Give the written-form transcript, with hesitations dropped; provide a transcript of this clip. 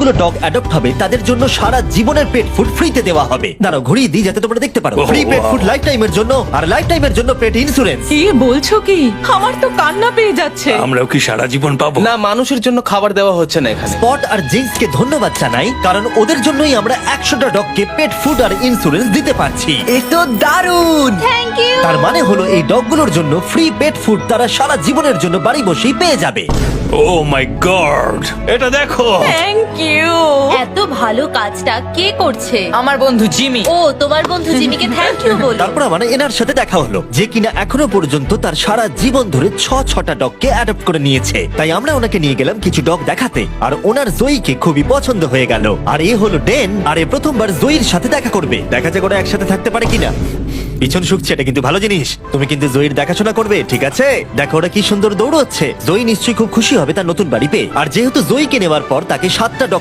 যতগুলো dog adopt হবে তাদের জন্য সারা জীবনের পেট ফুড ফ্রিতে দেওয়া হবে। দাঁড়াও ঘুরিয়ে দিই যাতে তোমরা দেখতে পারো। ফ্রি পেট ফুড লাইফ টাইমের জন্য, আর লাইফ টাইমের জন্য পেট ইন্স্যুরেন্স। কি বলছো কি? আমার তো কান্না পেয়ে যাচ্ছে। আমরাও কি সারা জীবন পাবো? না, মানুষের জন্য খাবার দেওয়া হচ্ছে না এখানে। স্পট আর জিন্সকে ধন্যবাদ জানাই, কারণ ওদের জন্যই আমরা 100টা ডগকে পেট ফুড আর ইন্স্যুরেন্স দিতে পারছি। এ তো দারুণ। Thank you. তার মানে হলো এই ডগগুলোর জন্য ফ্রি পেট ফুড তারা সারা জীবনের জন্য বাড়ি বসেই পেয়ে যাবে। ও মাই গড, এটা দেখো। Thank you. এত ভালো কাজটা কে করছে? আমার বন্ধু জিমি। ও, তোমার বন্ধু জিমিকে থ্যাংক ইউ বলো। তারপর আমার এনার সাথে দেখা হলো, যে কিনা এখনো পর্যন্ত তার সারা জীবন ধরে 6টা ডগকে অ্যাডপ্ট করে নিয়েছে। তাই আমরা ওনাকে নিয়ে গেলাম কিছু ডগ দেখাতে, আর ওনার জয়ীকে খুবই পছন্দ হয়ে গেল। আর এ হলো ডেন, আর এ প্রথমবার জয়ীর সাথে দেখা করবে। দেখা যাক ওরা একসাথে থাকতে পারে কিনা। পিছন শুকছে, এটা কিন্তু ভালো জিনিস। তুমি কিন্তু জয়ীর দেখাশোনা করবে, ঠিক আছে? দেখো ওরা কি সুন্দর দৌড়চ্ছে। জয়ী নিশ্চয়ই খুব খুশি হবে তার নতুন বাড়ি পেয়ে। আর যেহেতু জয়ীকে নেওয়ার পর তাকে 7টা ডগ